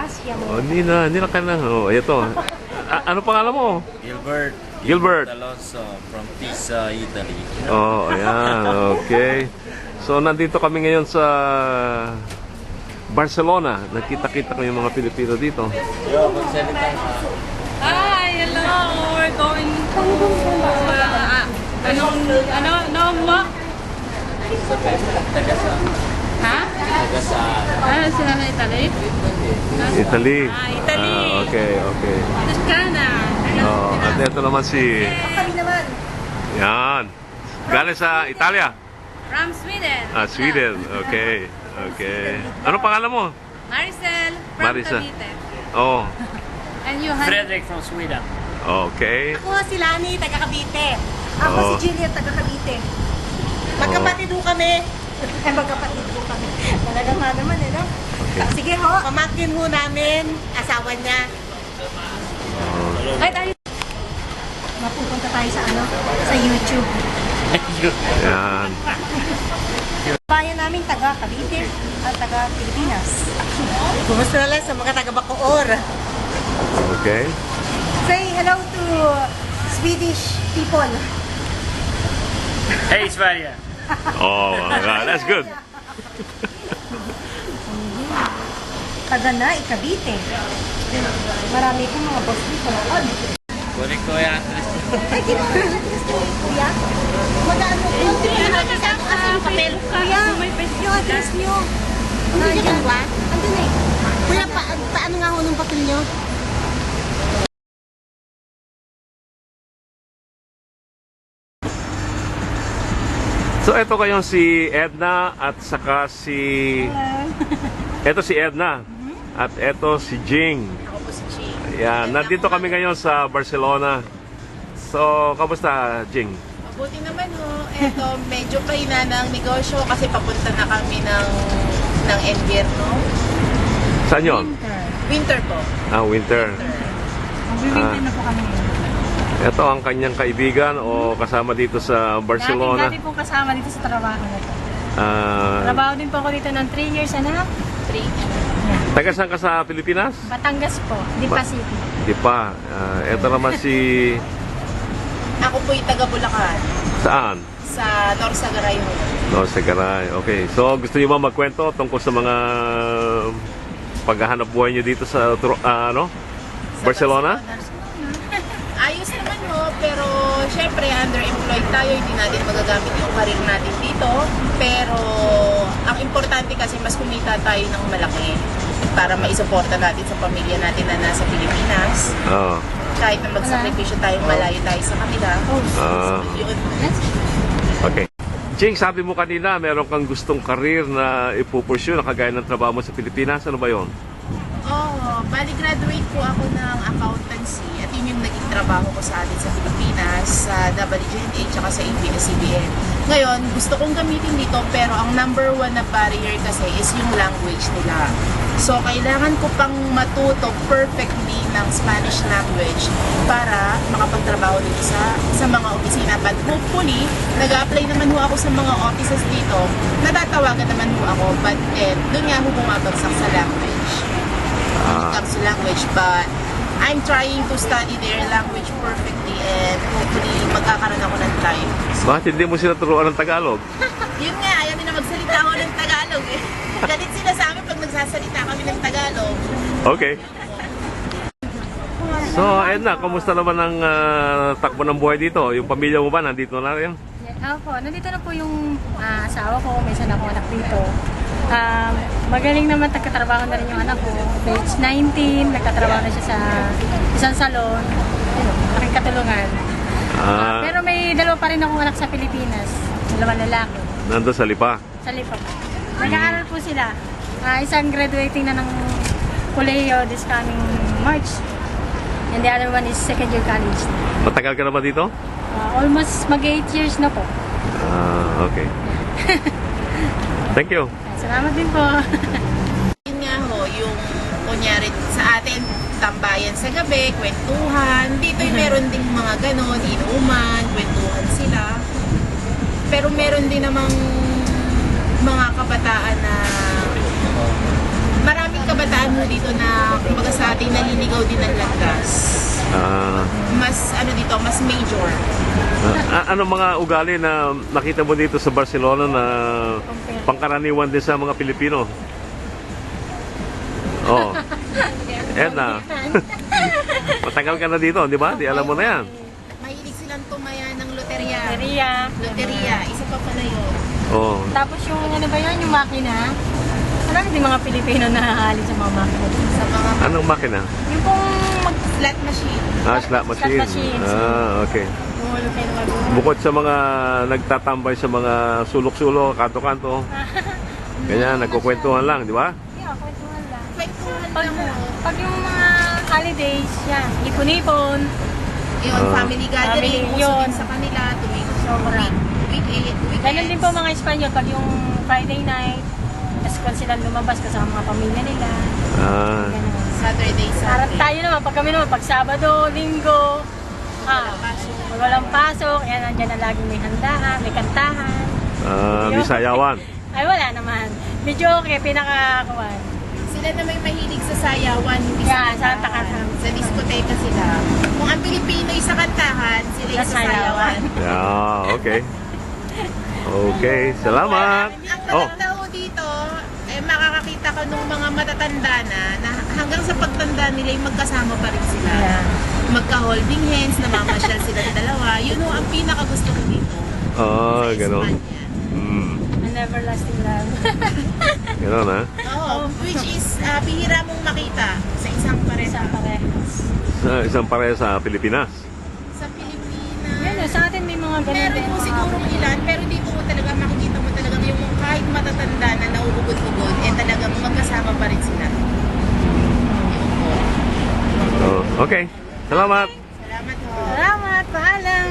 Asia mo. Oh, hindi na ka na. Oh, ito. Ano pangalan mo? Gilbert. Gilbert. Alonso from Pisa, Italy. Oh, ayan. Okay. So, nandito kami ngayon sa Barcelona. Nakita-kita ko yung mga Pilipino dito. Yo, magsalita ka. Hi, hello. We're going to no mo? Taga sa... Ha? Taga sa... Sila na Italy? Italy. Italy. Okay. Toscana. Oh, at ito naman si... Kami naman. Yan. Galing sa Italia. From Sweden. Sweden. Okay. Ano pangalan mo? Maricel from Maricel. Cavite. Oh, And you, Han? Frederick from Sweden. okay. Ako si Lani, taga Cavite. Ako Oh. si Juliet, taga Cavite. Magkapatid ho kami. Magkapatid ho kami. Talaga nga naman eh, no? Okay. Sige ho, pamangkin ho namin, asawa niya. Ay, tayo. Mapupunta tayo sa ano? Sa YouTube. Yan. Bayan namin taga Cavite at taga Pilipinas. Kumusta na lang sa mga taga Bacoor. Okay. Say hello to Swedish people. Hey, Sverige. Oh, that's good. Taga na, Cavite. Marami kong mga boss dito. Kunin ko yan. Ay, kuya. Magkano? Papel. Kuya, yung address nyo. Hindi ka ba? Andun eh. Kuya, paano nga ho nung papel nyo? So, ito kayong si Edna at saka si... Ito si Edna. At ito si Jing. Ako po si Chi. Yan. Nandito kami ngayon sa Barcelona. So, kamusta, Jing? Mabuti naman ho. Eto, medyo pahina ng negosyo kasi papunta na kami ng invierno. Saan yun? Winter po. Winter. Mag-winter na po kami. Ito ang kanyang kaibigan o kasama dito sa Barcelona. Dati pong kasama dito sa trabaho na to. Ah, Trabaho din po ako dito ng 3 years, anak. 3. taga saan ka sa Pilipinas? Batangas po, Lipa City. Di pa. Ito naman si... Ako po yung taga Bulacan. Saan? Sa Norsagaray ho. No, sa Garay. Okay. So, gusto niyo ba magkwento tungkol sa mga paghahanap buhay niyo dito sa Barcelona? Ayos naman ho, pero syempre underemployed tayo, hindi natin magagamit yung karir natin dito. Pero ang importante kasi mas kumita tayo ng malaki para maisuporta natin sa pamilya natin na nasa Pilipinas. Oo. Kahit na magsakripisyo tayo, malayo tayo sa kanila. Yun. Okay. Jing, sabi mo kanina, meron kang gustong karir na ipupursue na kagaya ng trabaho mo sa Pilipinas. Ano ba yon? Bali graduate po ako ng accountancy at yun yung naging trabaho ko sa atin sa Pilipinas, sa WGNH at sa ABS-CBN. Ngayon, gusto kong gamitin dito pero ang number 1 na barrier kasi is yung language nila. So, kailangan ko pang matuto perfectly ng Spanish language para makapagtrabaho dito sa mga opisina. But hopefully, nag-apply naman ho ako sa mga offices dito, natatawagan naman ho ako, but doon nga ho bumabagsak sa language. When it comes to language, but I'm trying to study their language perfectly and hopefully magkakaroon ako ng time. Bakit hindi mo sila turuan ng Tagalog? Yun nga, ayaw nila magsalita ako ng Tagalog eh. Galit sila sa amin pag nagsasalita kami ng Tagalog. Okay. So, Edna, kumusta naman ang takbo ng buhay dito? Yung pamilya mo ba nandito na rin? Opo, nandito na po yung asawa ko, may isa na akong anak dito. Magaling naman, nagkatrabaho na rin yung anak ko. Age 19, nagkatrabaho na siya sa isang salon. Nakikatulungan. Pero may dalawa pa rin akong anak sa Pilipinas. Dalawang lalaki. Nandun sa Lipa. Sa Lipa. Nag-aaral po sila. Isang graduating na ng kolehiyo this coming March. And the other one is second year college. Matagal ka na ba dito? Almost mag-8 years na po. Okay. Thank you. Salamat din po. Yun nga ho, yung kunyari sa atin, tambayan sa gabi, kwentuhan. Dito meron ding mga ganon, inuman, kwentuhan sila. Pero meron din namang mga kabataan na maraming kabataan kabataan mo dito na, kumbaga sa atin, naliligaw din ng landas. Mas, ano dito, mas major. Ano mga ugali na nakita mo dito sa Barcelona na pangkaraniwan din sa mga Pilipino? Oh. Edna. Matagal ka na dito, di ba? Di alam mo na yan. Mahilig silang tumaya ng loterya. Korea. Loterya, isa pa pala yun. Oh. Tapos yung ano ba yun, yung makina. Alam hindi mga Pilipino nahahalin sa mga makina. Sa mga Anong makina? Yung pong slot machine. Slot machine. machines. Okay. Gumulo kayo ng magulo. Bukod sa mga nagtatambay sa mga sulok-sulok, kanto-kanto, kanya nagkukwentuhan lang, di ba? Yeah, kwentuhan lang. Kwentuhan Pag, lang mo. pag yung mga holidays, yan, ipon-ipon. Yun, family gathering, Family, uso yun. din sa kanila, tuwing Sobra. weekends. Ganun din po mga Espanyol, pag yung Friday night, mas kung sila lumabas kasama mga pamilya nila. Ganun. Saturday, Para Sunday. tayo naman, pag kami naman, pag Sabado, Linggo, pag walang pasok, yan, nandiyan na laging may handaan, may kantahan. Bisayawan. Ay, wala naman. Medyo okay, pinaka-kuwan. Sila na may mahilig sa sayawan, hindi Yeah, sa sa kantahan. Sa diskoteka sila. Kung ang Pilipino'y sa kantahan, sila yung Sa sa sayawan. Yeah, okay. Okay, salamat. Ang Oh, maganda ho dito, makakakita ka ng mga matatanda na hanggang sa pagtanda nila yung magkasama pa rin sila. Yeah. Magka-holding hands, namamasyal sila ng dalawa. Yun ho ang pinakagusto ko dito. Sa ganon. Espanya. An everlasting love. Ganon, ha? Oo, which is bihira mong makita sa isang pareha. Isang parehas. Isang pareha sa Pilipinas. Sa Pilipinas. Yan, sa atin may mga ganun Meron din. po sigurong ilan, pero dito mo talaga makikita mo talaga yung kahit matatanda na nauugod-ugod, talagang magkasama pa rin sila. Yun po. Okay. Salamat. Salamat ho. Salamat, paalam.